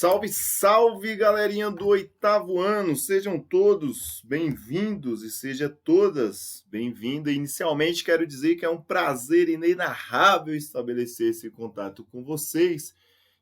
Salve, salve, galerinha do oitavo ano! Sejam todos bem-vindos e seja todas bem-vindas. Inicialmente, quero dizer que é um prazer inenarrável estabelecer esse contato com vocês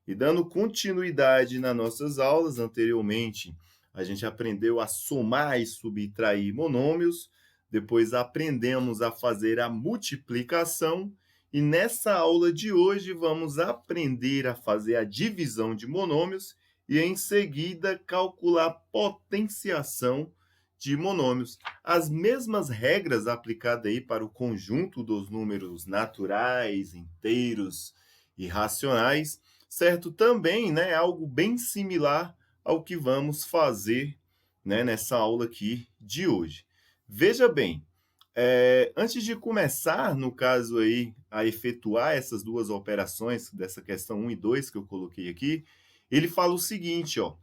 e dando continuidade nas nossas aulas. Anteriormente, a gente aprendeu a somar e subtrair monômios, depois aprendemos a fazer a multiplicação. E nessa aula de hoje vamos aprender a fazer a divisão de monômios e em seguida calcular potenciação de monômios. As mesmas regras aplicadas aí para o conjunto dos números naturais, inteiros e racionais, certo? Também, né, algo bem similar ao que vamos fazer, né, nessa aula aqui de hoje. Veja bem, antes de começar, no caso aí, a efetuar essas duas operações, dessa questão 1 e 2 que eu coloquei aqui, ele fala o seguinte, ó,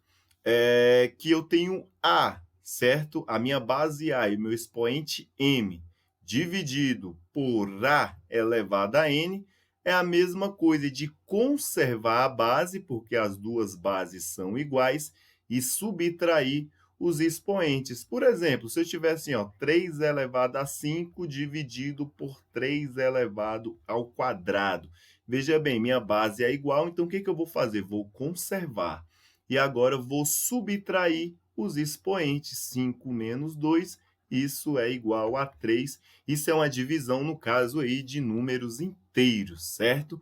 que eu tenho A, certo? A minha base A e o meu expoente M, dividido por A elevado a N, é a mesma coisa de conservar a base, porque as duas bases são iguais, e subtrair os expoentes. Por exemplo, se eu tivesse assim, ó, 3 elevado a 5 dividido por 3 elevado ao quadrado. Veja bem, minha base é igual, então o que eu vou fazer? Vou conservar. E agora vou subtrair os expoentes. 5 menos 2, isso é igual a 3. Isso é uma divisão, no caso aí, de números inteiros, certo?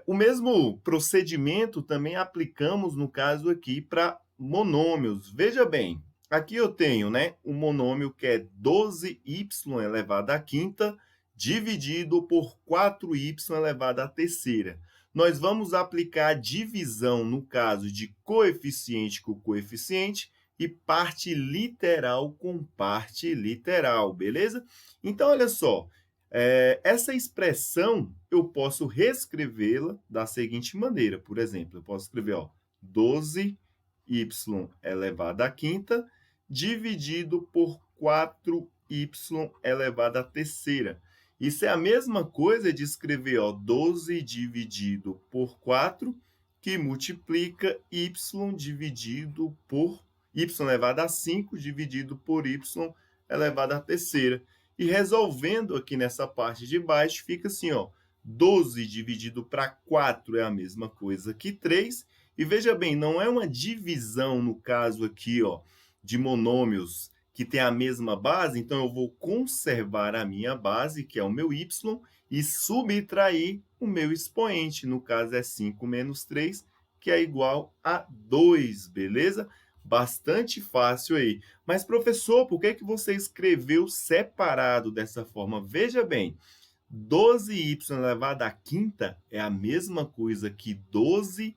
O mesmo procedimento também aplicamos, no caso aqui, para monômios. Veja bem, aqui eu tenho, né, um monômio que é 12y elevado à quinta, dividido por 4y elevado à terceira. Nós vamos aplicar a divisão, no caso de coeficiente com coeficiente, e parte literal com parte literal, beleza? Então, olha só, essa expressão eu posso reescrevê-la da seguinte maneira. Por exemplo, eu posso escrever, ó, 12y elevado à quinta dividido por 4y elevado à terceira. Isso é a mesma coisa de escrever, ó, 12 dividido por 4, que multiplica y dividido por y elevado a 5 dividido por y elevado à terceira. E resolvendo aqui nessa parte de baixo, fica assim, ó, 12 dividido para 4 é a mesma coisa que 3. E veja bem, não é uma divisão, no caso aqui, ó, de monômios que tem a mesma base, então eu vou conservar a minha base, que é o meu y, e subtrair o meu expoente, no caso é 5 menos 3, que é igual a 2, beleza? Bastante fácil aí. Mas, professor, por que você escreveu separado dessa forma? Veja bem, 12y elevado à quinta é a mesma coisa que 12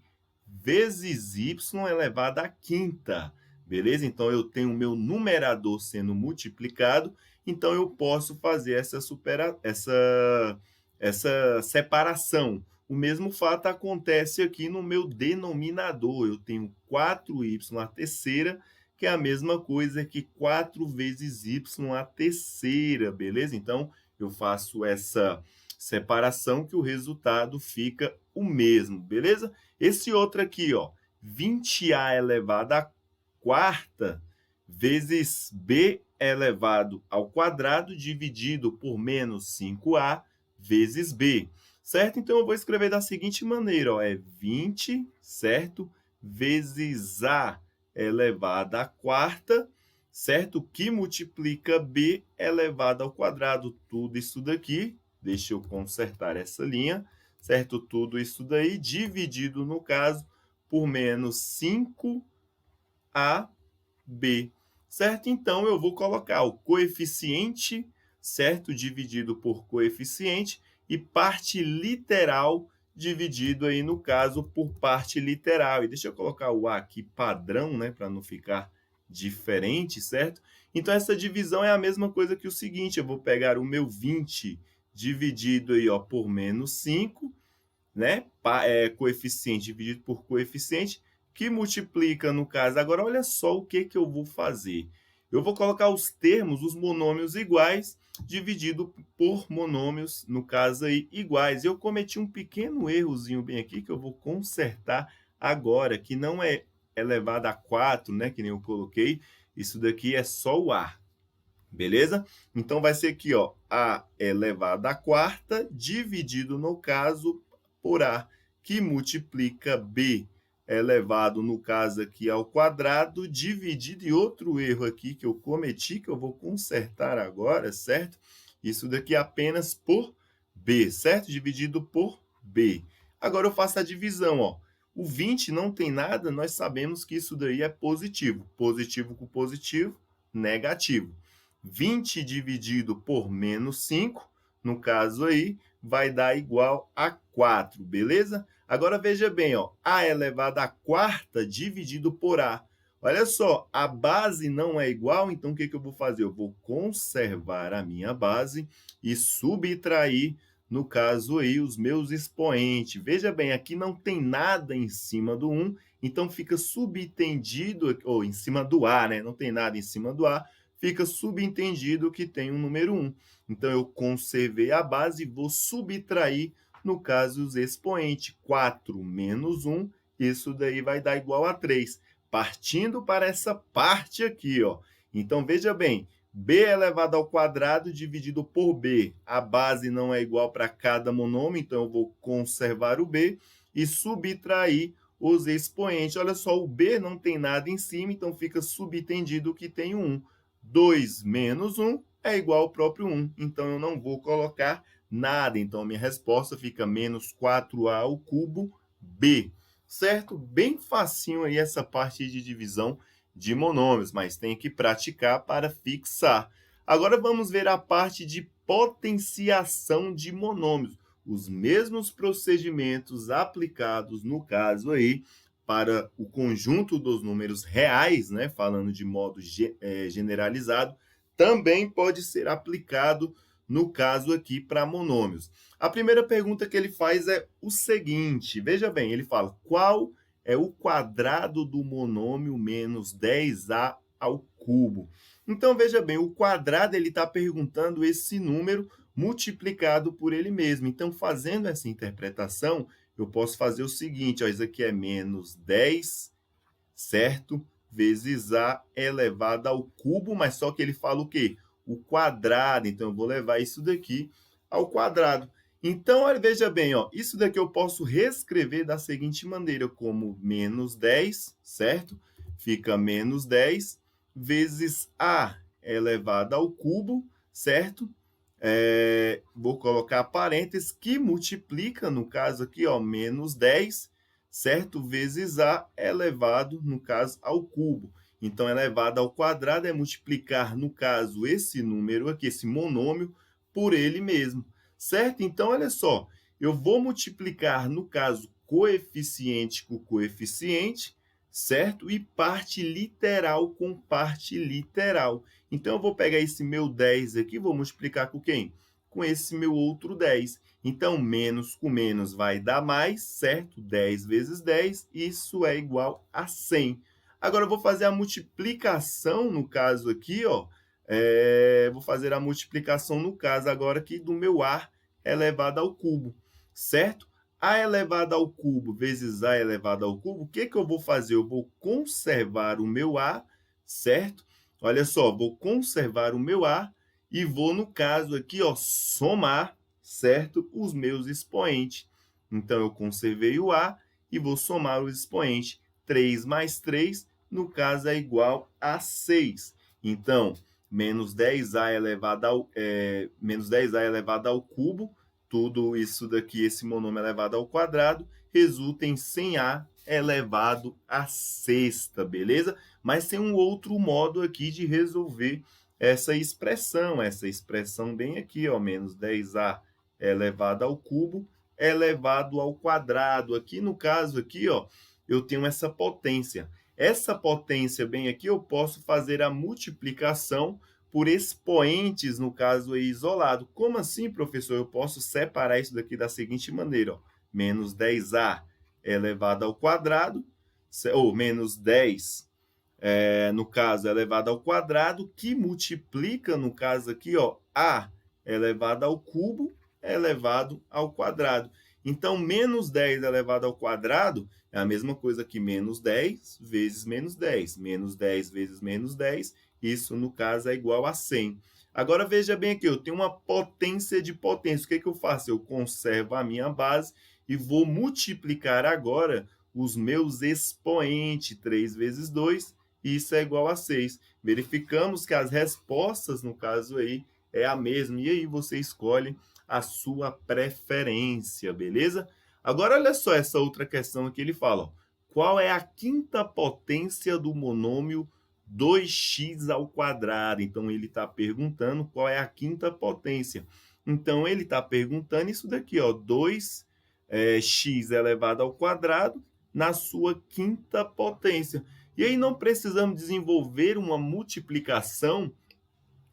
vezes y elevado à quinta, beleza? Então, eu tenho o meu numerador sendo multiplicado, então eu posso fazer essa separação. O mesmo fato acontece aqui no meu denominador. Eu tenho 4y à terceira, que é a mesma coisa que 4 vezes y à terceira, beleza? Então, eu faço essa separação que o resultado fica o mesmo, beleza? Esse outro aqui, ó, 20a elevado à quarta vezes b elevado ao quadrado dividido por menos 5a vezes b. Certo? Então, eu vou escrever da seguinte maneira, ó, é 20, certo? Vezes a elevado à quarta, certo? Que multiplica b elevado ao quadrado. Tudo isso daqui, deixa eu consertar essa linha, certo? Tudo isso daí dividido, no caso, por menos 5ab, certo? Então, eu vou colocar o coeficiente, certo? Dividido por coeficiente, e parte literal dividido aí, no caso, por parte literal. E deixa eu colocar o A aqui padrão, né, para não ficar diferente, certo? Então, essa divisão é a mesma coisa que o seguinte, eu vou pegar o meu 20 dividido aí, ó, por menos 5, né? Coeficiente dividido por coeficiente, que multiplica, no caso. Agora, olha só o que eu vou fazer. Eu vou colocar os termos, os monômios iguais, dividido por monômios, no caso aí, iguais. Eu cometi um pequeno errozinho bem aqui, que eu vou consertar Agora, que não é elevado a 4, né, que nem eu coloquei, isso daqui é só o A, beleza? Então, vai ser aqui, ó, A elevado à quarta, dividido, no caso, por A, que multiplica B elevado, no caso aqui, ao quadrado, dividido, e outro erro aqui que eu cometi, que eu vou consertar agora, certo? Isso daqui é apenas por B, certo? Dividido por B. Agora eu faço a divisão, ó. O 20 não tem nada, nós sabemos que isso daí é positivo. Positivo com positivo, negativo. 20 dividido por menos 5, no caso aí, vai dar igual a 4, beleza? Agora veja bem, ó, A elevado à quarta dividido por A. Olha só, a base não é igual, então o que eu vou fazer? Eu vou conservar a minha base e subtrair, no caso aí, os meus expoentes. Veja bem, aqui não tem nada em cima do 1, então fica subentendido, ou em cima do A, né? Não tem nada em cima do A, fica subentendido que tem um número 1. Então, eu conservei a base e vou subtrair, no caso, os expoentes. 4 menos 1, isso daí vai dar igual a 3. Partindo para essa parte aqui, ó. Então, veja bem, B elevado ao quadrado dividido por B. A base não é igual para cada monômio, então eu vou conservar o B e subtrair os expoentes. Olha só, o B não tem nada em cima, então fica subentendido que tem 1. 2 menos 1 é igual ao próprio 1, então eu não vou colocar nada. Então, a minha resposta fica menos 4A ao cubo B, certo? Bem facinho aí essa parte de divisão de monômios, mas tem que praticar para fixar. Agora, vamos ver a parte de potenciação de monômios. Os mesmos procedimentos aplicados, no caso aí, para o conjunto dos números reais, né, falando de modo generalizado, também pode ser aplicado, no caso aqui, para monômios. A primeira pergunta que ele faz é o seguinte, veja bem, ele fala, qual é o quadrado do monômio menos 10A ao cubo? Então, veja bem, o quadrado, ele está perguntando esse número multiplicado por ele mesmo. Então, fazendo essa interpretação, eu posso fazer o seguinte, ó, isso aqui é menos 10, certo? Vezes A elevado ao cubo, mas só que ele fala o quê? O quadrado. Então, eu vou levar isso daqui ao quadrado. Então, olha, veja bem, ó, isso daqui eu posso reescrever da seguinte maneira, como menos 10, certo? Fica menos 10 vezes A elevado ao cubo, certo? Vou colocar parênteses, que multiplica, no caso aqui, ó, menos 10, certo? Vezes A elevado, no caso, ao cubo. Então, elevado ao quadrado é multiplicar, no caso, esse número aqui, esse monômio, por ele mesmo, certo? Então, olha só, eu vou multiplicar, no caso, coeficiente com coeficiente, certo? E parte literal com parte literal. Então, eu vou pegar esse meu 10 aqui, vou multiplicar com quem? Com esse meu outro 10. Então, menos com menos vai dar mais, certo? 10 vezes 10, isso é igual a 100. Agora, eu vou fazer a multiplicação, no caso aqui, ó. Vou fazer a multiplicação, no caso, agora aqui, do meu A elevado ao cubo, certo? A elevado ao cubo vezes A elevado ao cubo, o que eu vou fazer? Eu vou conservar o meu A, certo? Olha só, vou conservar o meu A e vou, no caso aqui, ó, somar, certo? Os meus expoentes. Então, eu conservei o A e vou somar os expoentes. 3 mais 3, no caso, é igual a 6. Então, menos 10A elevado ao cubo, tudo isso daqui, esse monômio elevado ao quadrado, resulta em 100A elevado à sexta, beleza? Mas tem um outro modo aqui de resolver essa expressão bem aqui, ó, menos 10A elevado ao cubo elevado ao quadrado. Aqui, no caso aqui, ó, eu tenho essa potência. Essa potência bem aqui, eu posso fazer a multiplicação por expoentes, no caso aí, isolado. Como assim, professor? Eu posso separar isso daqui da seguinte maneira, ó. Menos 10A elevado ao quadrado, ou menos 10, no caso, elevado ao quadrado, que multiplica, no caso aqui, ó, A elevado ao cubo elevado ao quadrado. Então, menos 10 elevado ao quadrado é a mesma coisa que menos 10 vezes menos 10. Menos 10 vezes menos 10, isso, no caso, é igual a 100. Agora, veja bem aqui, eu tenho uma potência de potência. O que, que eu faço? Eu conservo a minha base e vou multiplicar agora os meus expoentes. 3 vezes 2, isso é igual a 6. Verificamos que as respostas, no caso aí, é a mesma. E aí você escolhe a sua preferência, beleza? Agora, olha só essa outra questão que ele fala. Ó. Qual é a quinta potência do monômio 2x ao quadrado? Então, ele está perguntando qual é a quinta potência. Então, ele está perguntando isso daqui, ó, 2x elevado ao quadrado na sua quinta potência. E aí não precisamos desenvolver uma multiplicação,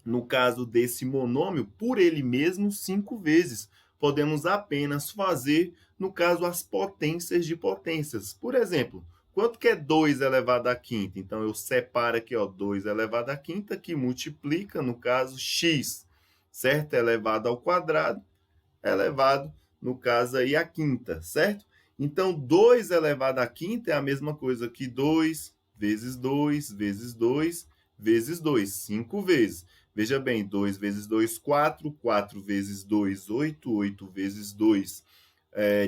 no caso desse monômio, por ele mesmo 5 vezes. Podemos apenas fazer, no caso, as potências de potências. Por exemplo, quanto que é 2 elevado à quinta? Então, eu separo aqui, ó, 2 elevado à quinta, que multiplica, no caso, x, certo? Elevado ao quadrado, elevado, no caso, aí, à quinta, certo? Então, 2 elevado à quinta é a mesma coisa que 2 vezes 2 vezes 2 vezes 2, 5 vezes. Veja bem, 2 vezes 2, 4, 4 vezes 2, 8, 8 vezes 2,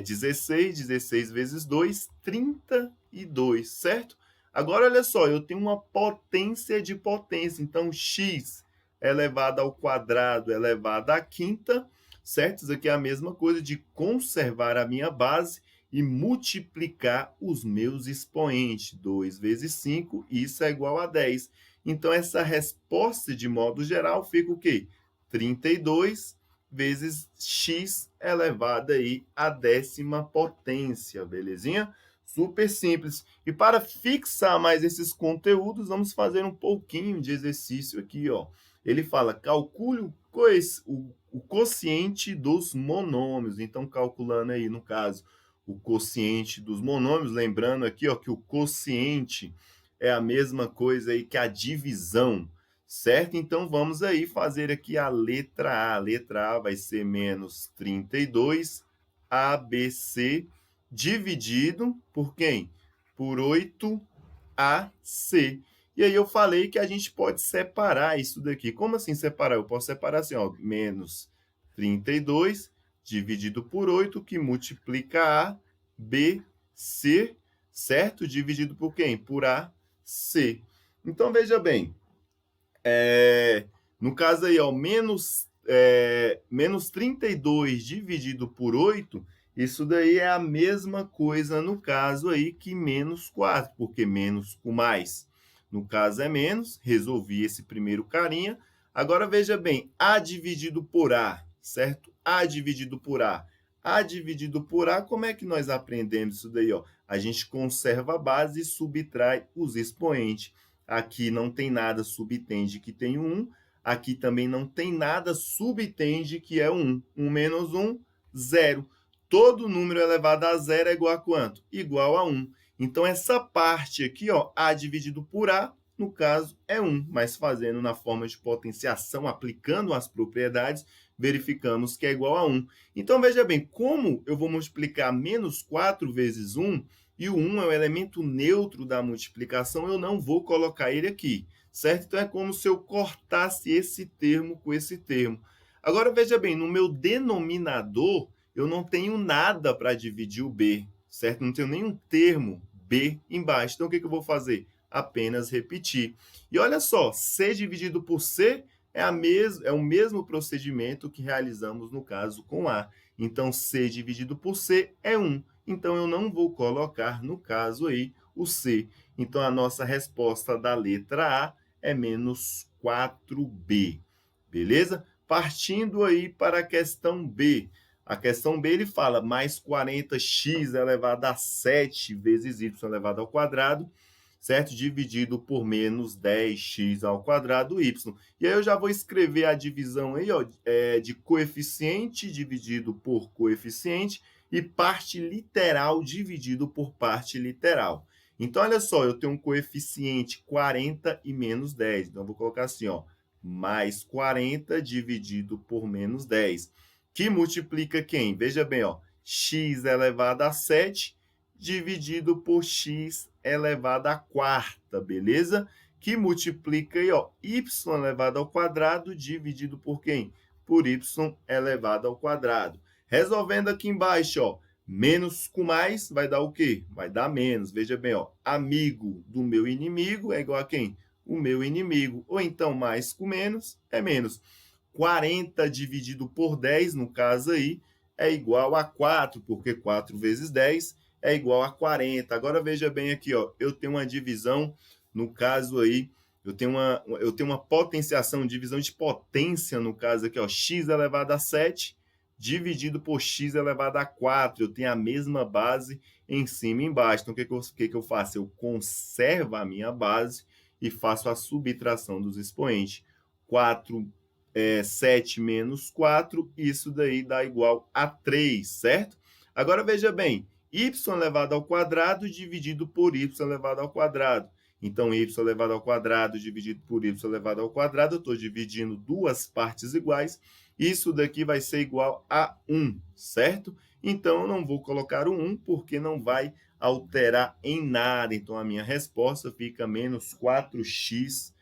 16, 16 vezes 2, 32, certo? Agora, olha só, eu tenho uma potência de potência, então x elevado ao quadrado elevado à quinta, certo? Isso aqui é a mesma coisa de conservar a minha base e multiplicar os meus expoentes. 2 vezes 5, isso é igual a 10. Então, essa resposta, de modo geral, fica o quê? 32 vezes x elevado aí à 10ª potência, belezinha? Super simples. E para fixar mais esses conteúdos, vamos fazer um pouquinho de exercício aqui, ó. Ele fala, calcule o quociente dos monômios. Então, calculando aí, no caso, o quociente dos monômios, lembrando aqui, ó, que o quociente é a mesma coisa aí que a divisão, certo? Então, vamos aí fazer aqui a letra A. A letra A vai ser menos 32 ABC dividido por quem? Por 8AC. E aí eu falei que a gente pode separar isso daqui. Como assim separar? Eu posso separar assim, ó, menos 32 dividido por 8, que multiplica A, B, C, certo? Dividido por quem? Por A, C. Então, veja bem, no caso aí, ó, menos 32 dividido por 8, isso daí é a mesma coisa no caso aí que menos 4, porque menos com mais. No caso é menos, resolvi esse primeiro carinha. Agora, veja bem, A dividido por A, certo? A dividido por A. A dividido por A, como é que nós aprendemos isso daí? Ó? A gente conserva a base e subtrai os expoentes. Aqui não tem nada, subtende que tem 1. Aqui também não tem nada, subtende que é 1. 1 menos 1, 0. Todo número elevado a 0 é igual a quanto? Igual a 1. Então, essa parte aqui, ó, A dividido por A, no caso, é 1. Mas fazendo na forma de potenciação, aplicando as propriedades, verificamos que é igual a 1. Então, veja bem, como eu vou multiplicar menos 4 vezes 1, e o 1 é o elemento neutro da multiplicação, eu não vou colocar ele aqui, certo? Então, é como se eu cortasse esse termo com esse termo. Agora, veja bem, no meu denominador, eu não tenho nada para dividir o B, certo? Não tenho nenhum termo B embaixo. Então, o que eu vou fazer? Apenas repetir. E olha só, C dividido por C é o mesmo procedimento que realizamos no caso com A. Então, C dividido por C é 1. Então, eu não vou colocar, no caso aí, o C. Então, a nossa resposta da letra A é menos 4B. Beleza? Partindo aí para a questão B. A questão B, ele fala mais 40x elevado a 7 vezes y elevado ao quadrado, certo? Dividido por menos 10x ao quadrado y. E aí eu já vou escrever a divisão aí, ó, de coeficiente dividido por coeficiente e parte literal dividido por parte literal. Então, olha só, eu tenho um coeficiente 40 e menos 10. Então, eu vou colocar assim, ó, mais 40 dividido por menos 10. Que multiplica quem? Veja bem, ó, x elevado a 7 dividido por x elevado à quarta, beleza? Que multiplica aí, ó, y elevado ao quadrado dividido por quem? Por y elevado ao quadrado. Resolvendo aqui embaixo, ó, menos com mais vai dar o quê? Vai dar menos. Veja bem, ó, amigo do meu inimigo é igual a quem? O meu inimigo. Ou então, mais com menos é menos. 40 dividido por 10, no caso aí, é igual a 4, porque 4 vezes 10 é igual a 40. Agora, veja bem aqui, ó, eu tenho uma divisão, no caso aí, eu tenho uma potenciação, divisão de potência, no caso aqui, ó, x elevado a 7 dividido por x elevado a 4. Eu tenho a mesma base em cima e embaixo. Então, o que eu faço? Eu conservo a minha base e faço a subtração dos expoentes. 7 menos 4, isso daí dá igual a 3, certo? Agora, veja bem, y elevado ao quadrado dividido por y elevado ao quadrado. Então, y elevado ao quadrado dividido por y elevado ao quadrado, eu estou dividindo duas partes iguais, isso daqui vai ser igual a 1, certo? Então, eu não vou colocar o 1, porque não vai alterar em nada. Então, a minha resposta fica menos 4x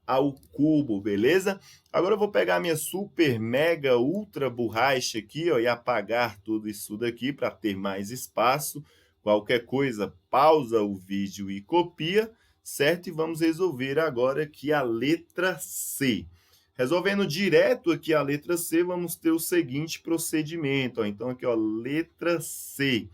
ao cubo, beleza? Agora eu vou pegar a minha super, mega, ultra borracha aqui, ó, e apagar tudo isso daqui para ter mais espaço. Qualquer coisa, pausa o vídeo e copia, certo? E vamos resolver agora aqui a letra C. Resolvendo direto aqui a letra C, vamos ter o seguinte procedimento. Ó. Então, aqui, ó, letra C.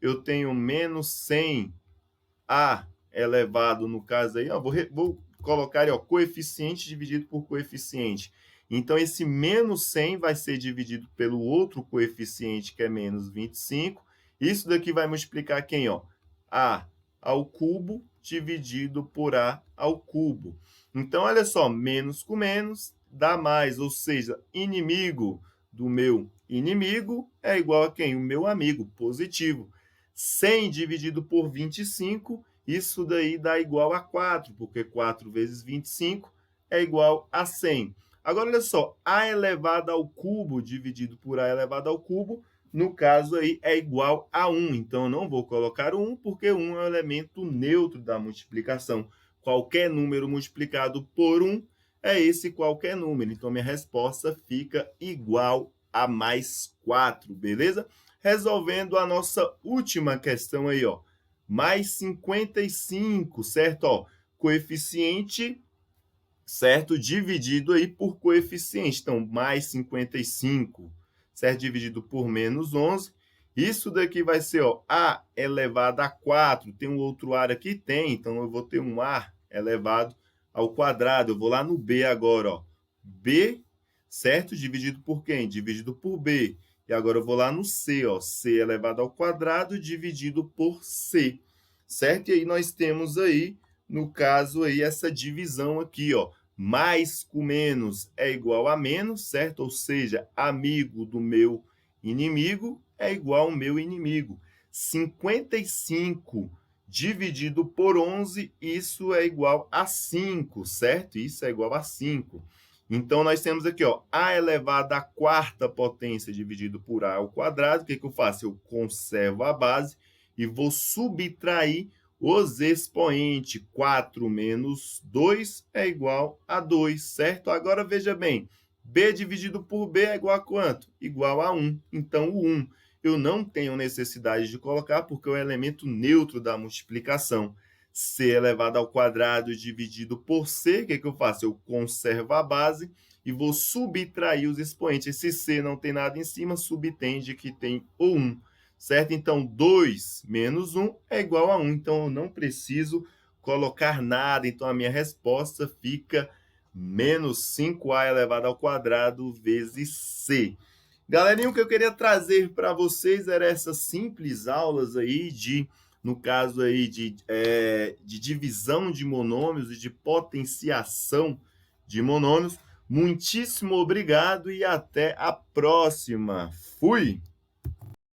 Eu tenho menos 100a elevado, no caso aí, ó, vou colocar aí, ó, coeficiente dividido por coeficiente. Então, esse menos 100 vai ser dividido pelo outro coeficiente, que é menos 25. Isso daqui vai multiplicar quem? Ó? A ao cubo dividido por A ao cubo. Então, olha só, menos com menos dá mais, ou seja, inimigo do meu inimigo é igual a quem? O meu amigo, positivo. 100 dividido por 25, isso daí dá igual a 4, porque 4 vezes 25 é igual a 100. Agora, olha só, A elevado ao cubo dividido por A elevado ao cubo, no caso aí, é igual a 1. Então, eu não vou colocar o 1, porque 1 é o elemento neutro da multiplicação. Qualquer número multiplicado por 1 é esse qualquer número. Então, minha resposta fica igual a mais 4, beleza? Resolvendo a nossa última questão aí, ó. Mais 55, certo? Ó, coeficiente, certo? Dividido aí por coeficiente. Então, mais 55, certo? Dividido por menos 11. Isso daqui vai ser, ó, A elevado a 4. Tem um outro A aqui? Tem. Então, eu vou ter um A elevado ao quadrado. Eu vou lá no B agora, ó. B, certo? Dividido por quem? Dividido por B. E agora eu vou lá no C, ó. C elevado ao quadrado dividido por C, certo? E aí nós temos aí, no caso aí, essa divisão aqui, ó. Mais com menos é igual a menos, certo? Ou seja, amigo do meu inimigo é igual ao meu inimigo. 55 dividido por 11, isso é igual a 5, certo? Isso é igual a 5. Então, nós temos aqui, ó, A elevado à quarta potência dividido por A ao quadrado. O que eu faço? Eu conservo a base e vou subtrair os expoentes. 4 menos 2 é igual a 2, certo? Agora, veja bem, B dividido por B é igual a quanto? Igual a 1. Então, o 1 eu não tenho necessidade de colocar, porque é o elemento neutro da multiplicação. C elevado ao quadrado dividido por C, o que eu faço? Eu conservo a base e vou subtrair os expoentes. Esse C não tem nada em cima, subtende que tem o 1, certo? Então, 2 menos 1 é igual a 1. Então, eu não preciso colocar nada. Então, a minha resposta fica menos 5A elevado ao quadrado vezes C. Galerinha, o que eu queria trazer para vocês era essas simples aulas aí no caso aí de divisão de monômios e de potenciação de monômios. Muitíssimo obrigado e até a próxima. Fui!